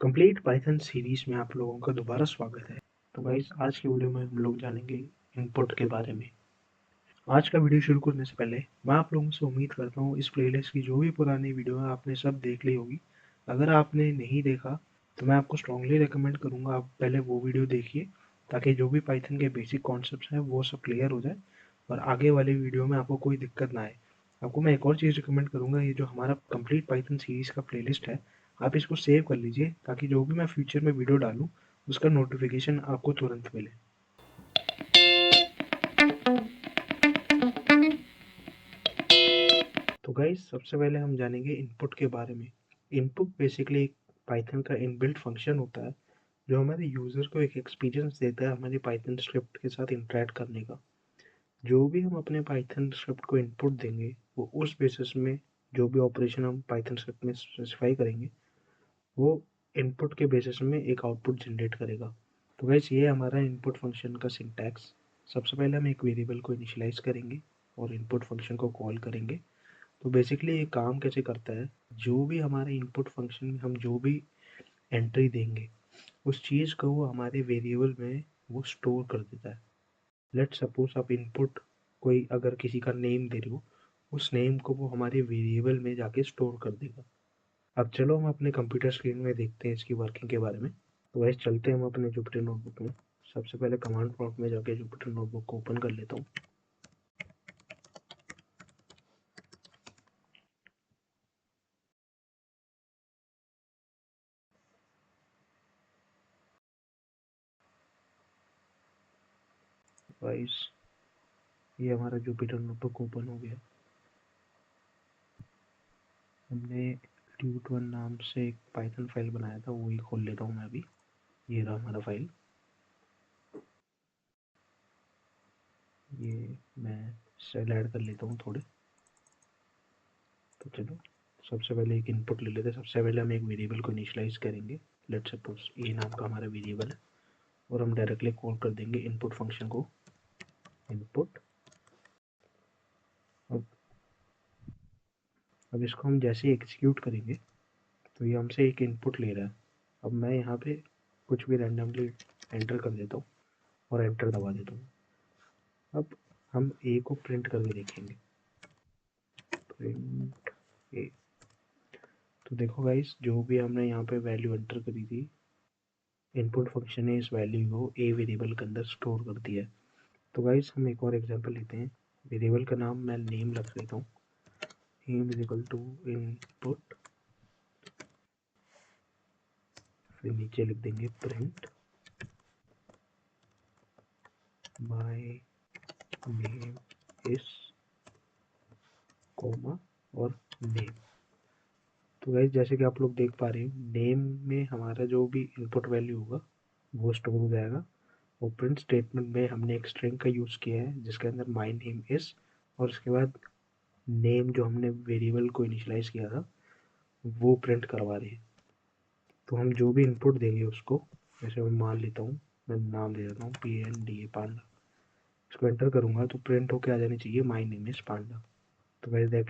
Complete Python series में आप लोगों का दोबारा स्वागत है। तो गाइस, आज की वीडियो में हम लोग जानेंगे इनपुट के बारे में। आज का वीडियो शुरू करने से पहले मैं आप लोगों से उम्मीद करता हूँ इस प्लेलिस्ट की जो भी पुरानी वीडियो है आपने सब देख ली होगी। अगर आपने नहीं देखा तो मैं आपको स्ट्रांगली रिकमेंड करूँगा आप पहले वो वीडियो देखिए, ताकि जो भी पाइथन के बेसिक कॉन्सेप्ट हैं वो सब क्लियर हो जाए और आगे वाली वीडियो में आपको कोई दिक्कत ना आए। आपको मैं एक और चीज़ रिकमेंड करूँगा, ये जो हमारा कंप्लीट पाइथन सीरीज़ का प्लेलिस्ट है आप इसको सेव कर लीजिए, ताकि जो भी मैं फ्यूचर में वीडियो डालूँ उसका नोटिफिकेशन आपको तुरंत मिले। तो गाइस, सबसे पहले हम जानेंगे इनपुट के बारे में। इनपुट बेसिकली एक पाइथन का इनबिल्ट फंक्शन होता है जो हमारे यूज़र को एक एक्सपीरियंस देता है हमारी पाइथन स्क्रिप्ट के साथ इंटरेक्ट करने का। जो भी हम अपने पाइथन स्क्रिप्ट को इनपुट देंगे वो उस बेसिस में जो भी ऑपरेशन हम पाइथन स्क्रिप्ट में स्पेसिफाई करेंगे वो इनपुट के बेसिस में एक आउटपुट जनरेट करेगा। तो गाइस, ये हमारा इनपुट फंक्शन का सिंटैक्स। सबसे पहले हम एक वेरिएबल को इनिशियलाइज करेंगे और इनपुट फंक्शन को कॉल करेंगे। तो बेसिकली ये काम कैसे करता है, जो भी हमारे इनपुट फंक्शन में हम जो भी एंट्री देंगे उस चीज़ को वो हमारे वेरिएबल में वो स्टोर कर देता है। लेट सपोज आप इनपुट कोई अगर किसी का नेम दे रहे हो, उस नेम को वो हमारे वेरिएबल में जाके स्टोर कर देगा। अब चलो हम अपने कंप्यूटर स्क्रीन में देखते हैं इसकी वर्किंग के बारे में। तो वैसे चलते हैं हम अपने जुपिटर नोटबुक में। सबसे पहले कमांड प्रॉम्प्ट में जाके जुपिटर नोटबुक को ओपन कर लेता हूँ। गाइस, ये हमारा जुपिटर नोटबुक ओपन हो गया। हमने ट्यूट1 नाम से एक पाइथन फाइल बनाया था, वही खोल लेता हूँ मैं अभी। ये रहा हमारा फाइल। ये मैं सेल ऐड कर लेता हूँ थोड़े। तो चलो सबसे पहले एक इनपुट ले लेते हैं। सबसे पहले हम एक वेरिएबल को इनिशियलाइज करेंगे। लेट्स सपोज ए नाम का हमारा वेरिएबल है और हम डायरेक्टली कॉल कर देंगे इनपुट फंक्शन को इनपुट। अब अब इसको हम जैसे ही एग्जीक्यूट करेंगे तो ये हमसे एक इनपुट ले रहा है। अब मैं यहाँ पे कुछ भी रैंडमली एंटर कर देता हूँ और एंटर दबा देता हूँ। अब हम ए को प्रिंट करके देखेंगे। प्रिंट ए। तो देखो गाइस, जो भी हमने यहाँ पे वैल्यू एंटर करी थी, इनपुट फंक्शन ने इस वैल्यू को ए वेरिएबल के अंदर स्टोर कर दिया है। तो गाइस, हम एक और एग्जांपल लेते हैं। वेरिएबल का नाम मैं नेम रख लेता हूँ। Name is equal to input, फिर नीचे लिख देंगे print my name is comma और नेम। तो गाइस, जैसे कि आप लोग देख पा रहे हैं, नेम में हमारा जो भी इनपुट वैल्यू होगा वो स्टोर हो जाएगा। और प्रिंट स्टेटमेंट में हमने एक स्ट्रिंग का यूज़ किया है जिसके अंदर माय नेम इज और उसके बाद नेम जो हमने वेरिएबल को इनिशियलाइज किया था वो प्रिंट करवा रहे हैं। तो हम जो भी इनपुट देंगे उसको, जैसे मैं मान लेता हूँ, मैं नाम दे देता हूँ PNDA पांडा। इसको एंटर करूँगा तो प्रिंट होके आ जानी चाहिए माय नेम इज पांडा। तो वैसे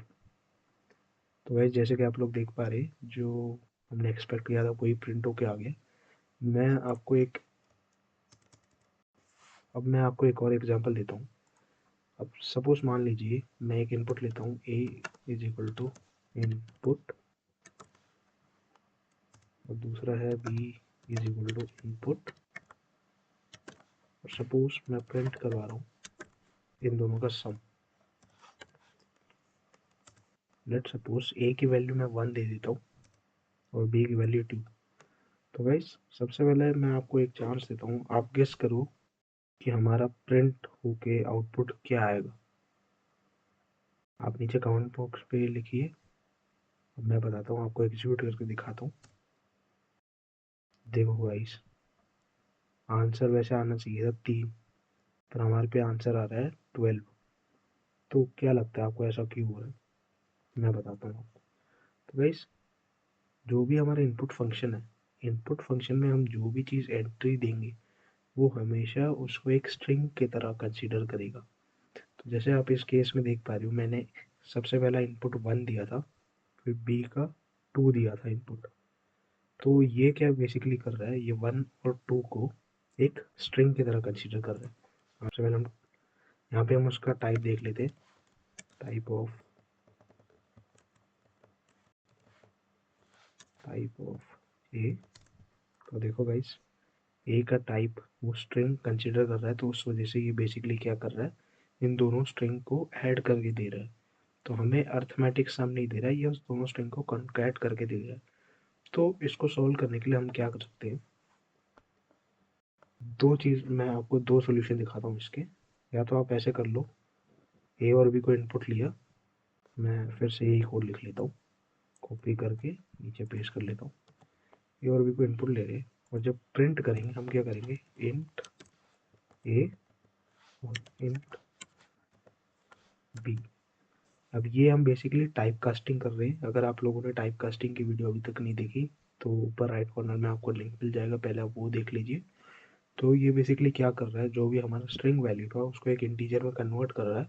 जैसे कि आप लोग देख पा रहे हैं, जो हमने एक्सपेक्ट किया था वही प्रिंट होके आ गया। मैं आपको एक अब मैं आपको एक और एग्जांपल देता हूँ। अब सपोज मान लीजिए मैं एक इनपुट लेता हूँ a is equal to input और दूसरा है b is equal to input. और सपोज मैं प्रिंट करवा रहा हूँ इन दोनों का सम। लेट सपोज a की वैल्यू मैं 1 दे देता हूँ और b की वैल्यू 2। तो गाइस, सबसे पहले मैं आपको एक चांस देता हूँ, आप गेस करो कि हमारा प्रिंट होके आउटपुट क्या आएगा। आप नीचे कमेंट बॉक्स पे लिखिए। अब मैं बताता हूँ, आपको एग्जीक्यूट करके दिखाता हूँ। देखो गाइस, आंसर वैसे आना चाहिए था 3, पर हमारे पे आंसर आ रहा है 12। तो क्या लगता है आपको ऐसा क्यों हो रहा है? मैं बताता हूँ आपको। तो गाइस, जो भी हमारा इनपुट फंक्शन है, इनपुट फंक्शन में हम जो भी चीज़ एंट्री देंगे वो हमेशा उसको एक स्ट्रिंग की तरह कंसीडर करेगा। तो जैसे आप इस केस में देख पा रहे हो, मैंने सबसे पहला इनपुट 1 दिया था, फिर b का 2 दिया था इनपुट। तो ये क्या बेसिकली कर रहा है, ये 1 और 2 को एक स्ट्रिंग की तरह कंसीडर कर रहा है। सबसे पहले हम यहाँ पे हम उसका टाइप देख लेते हैं, टाइप ऑफ ए। तो देखो गाइस, ए का टाइप वो स्ट्रिंग कंसीडर कर रहा है, तो उस वजह से ये बेसिकली क्या कर रहा है, इन दोनों स्ट्रिंग को ऐड करके दे रहा है। तो हमें अर्थमेटिक सम नहीं दे रहा है, ये उस दोनों स्ट्रिंग को कॉन्कैट करके दे रहा है। तो इसको सॉल्व करने के लिए हम क्या कर सकते हैं, दो चीज़ मैं आपको दो सोल्यूशन दिखाता हूँ इसके। या तो आप ऐसे कर लो, ए और बी को इनपुट लिया, मैं फिर से यही कोड लिख लेता हूँ, कॉपी करके नीचे पेस्ट कर लेता हूँ। ए और बी को इनपुट ले रहे हैं, और जब प्रिंट करेंगे हम क्या करेंगे, इंट ए और इंट बी। अब ये हम बेसिकली टाइप कास्टिंग कर रहे हैं। अगर आप लोगों ने टाइप कास्टिंग की वीडियो अभी तक नहीं देखी तो ऊपर राइट कॉर्नर में आपको लिंक मिल जाएगा, पहले आप वो देख लीजिए। तो ये बेसिकली क्या कर रहा है, जो भी हमारा स्ट्रिंग वैल्यू था उसको एक इंटीजर में कन्वर्ट कर रहा है,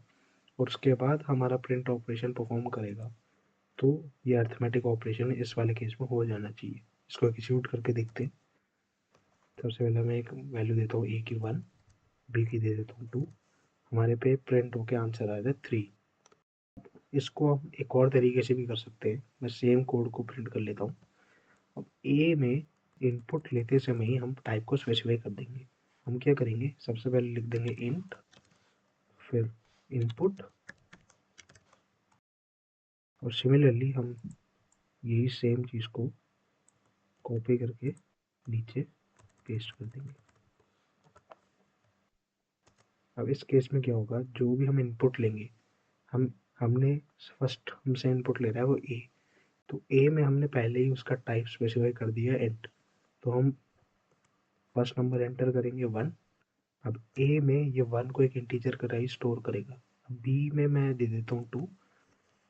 और उसके बाद हमारा प्रिंट ऑपरेशन परफॉर्म करेगा। तो ये अर्थमेटिक ऑपरेशन इस वाले केस में हो जाना चाहिए। इसको एग्जीक्यूट करके देखते हैं। सबसे पहले मैं एक वैल्यू देता हूँ ए की 1, बी की दे देता हूँ 2। हमारे पे प्रिंट होके आंसर आएगा 3। इसको हम एक और तरीके से भी कर सकते हैं, मैं सेम कोड को प्रिंट कर लेता हूँ। अब ए में इनपुट लेते समय ही हम टाइप को स्पेसिफाई कर देंगे। हम क्या करेंगे, सबसे पहले लिख देंगे इंट, फिर इनपुट, और सिमिलरली हम यही सेम चीज़ को कॉपी करके नीचे पेस्ट कर देंगे। अब इस केस में क्या होगा, जो भी हम इनपुट लेंगे, हमने फर्स्ट हमसे इनपुट ले रहा है वो ए, तो ए में हमने पहले ही उसका टाइप स्पेसिफाई कर दिया इंट। तो हम फर्स्ट नंबर एंटर करेंगे 1। अब ए में ये 1 को एक इंटीजर की तरह ही स्टोर करेगा। अब बी में मैं दे देता हूँ 2।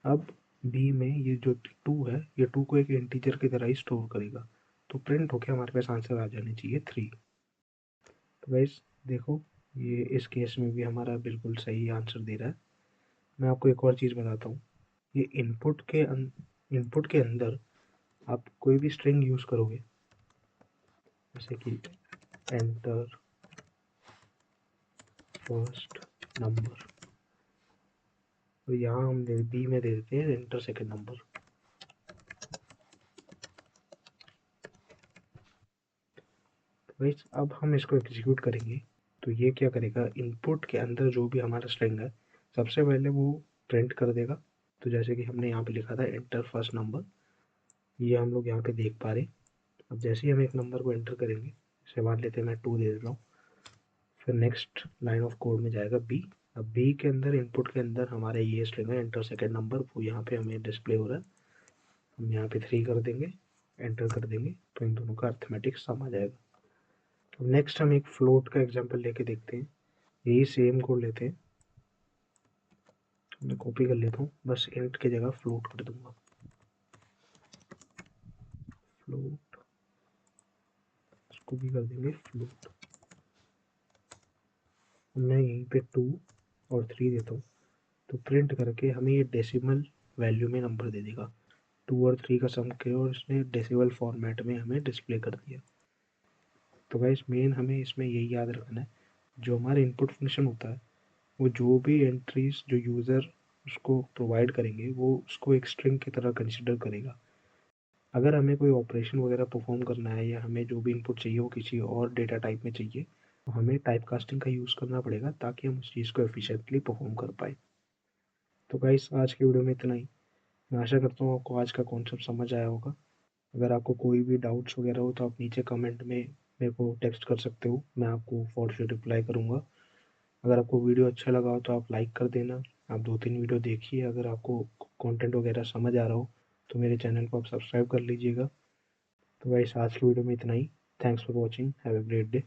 अब बी में ये जो 2 है, ये 2 को एक इंटीजर की तरह ही स्टोर करेगा। तो प्रिंट होके हमारे पास आंसर आ जाने चाहिए 3। तो गाइस देखो, ये इस केस में भी हमारा बिल्कुल सही आंसर दे रहा है। मैं आपको एक और चीज़ बताता हूँ, ये इनपुट के अंदर आप कोई भी स्ट्रिंग यूज़ करोगे, जैसे कि एंटर फर्स्ट नंबर, तो यहाँ हम बी में दे देते हैं एंटर सेकेंड नंबर। गाइस अब हम इसको एग्जीक्यूट करेंगे, तो ये क्या करेगा, इनपुट के अंदर जो भी हमारा स्ट्रिंग है सबसे पहले वो प्रिंट कर देगा। तो जैसे कि हमने यहाँ पे लिखा था एंटर फर्स्ट नंबर, ये हम लोग यहाँ पे देख पा रहे हैं। अब जैसे ही हम एक नंबर को एंटर करेंगे, जैसे मान लेते हैं मैं 2 दे देता हूँ, फिर नेक्स्ट लाइन ऑफ कोड में जाएगा बी। अब बी के अंदर इनपुट के अंदर हमारे ये स्ट्रिंग है एंटर सेकेंड नंबर, वो यहाँ पे हमें डिस्प्ले हो रहा है। हम यहाँ पे 3 कर देंगे, एंटर कर देंगे, तो इन दोनों का अर्थमेटिक सम आ जाएगा। तो नेक्स्ट हम एक फ्लोट का एग्जांपल लेके देखते हैं। यही सेम कोड लेते हैं, मैं कॉपी कर लेता हूँ, बस इंट की जगह फ्लोट कर दूंगा। फ्लोट, इसको भी कर देंगे फ्लोट। मैं यहीं पे 2 और 3 देता हूँ, तो प्रिंट करके हमें ये डेसिमल वैल्यू में नंबर दे देगा। 2 और 3 का सम किया और इसने डेसिमल फॉर्मेट में हमें डिस्प्ले कर दिया। तो गाइस मेन हमें इसमें यही याद रखना है, जो हमारा इनपुट फंक्शन होता है वो जो भी एंट्रीज जो यूज़र उसको प्रोवाइड करेंगे वो उसको एक स्ट्रिंग की तरह कंसिडर करेगा। अगर हमें कोई ऑपरेशन वगैरह परफॉर्म करना है या हमें जो भी इनपुट चाहिए वो किसी और डेटा टाइप में चाहिए, तो हमें टाइप कास्टिंग का यूज़ करना पड़ेगा ताकि हम उस चीज़ को एफिशिएंटली परफॉर्म कर पाए। तो गाइस आज की वीडियो में इतना ही। मैं आशा करता हूँ आपको आज का कॉन्सेप्ट समझ आया होगा। अगर आपको कोई भी डाउट्स वगैरह हो तो आप नीचे कमेंट में मेरे को टेक्स्ट कर सकते हो, मैं आपको फॉर श्योर रिप्लाई करूँगा। अगर आपको वीडियो अच्छा लगा हो तो आप लाइक कर देना। आप 2-3 वीडियो देखिए, अगर आपको कंटेंट वगैरह समझ आ रहा हो तो मेरे चैनल को आप सब्सक्राइब कर लीजिएगा। तो गाइस आज की वीडियो में इतना ही। Thanks for watching, have a great day.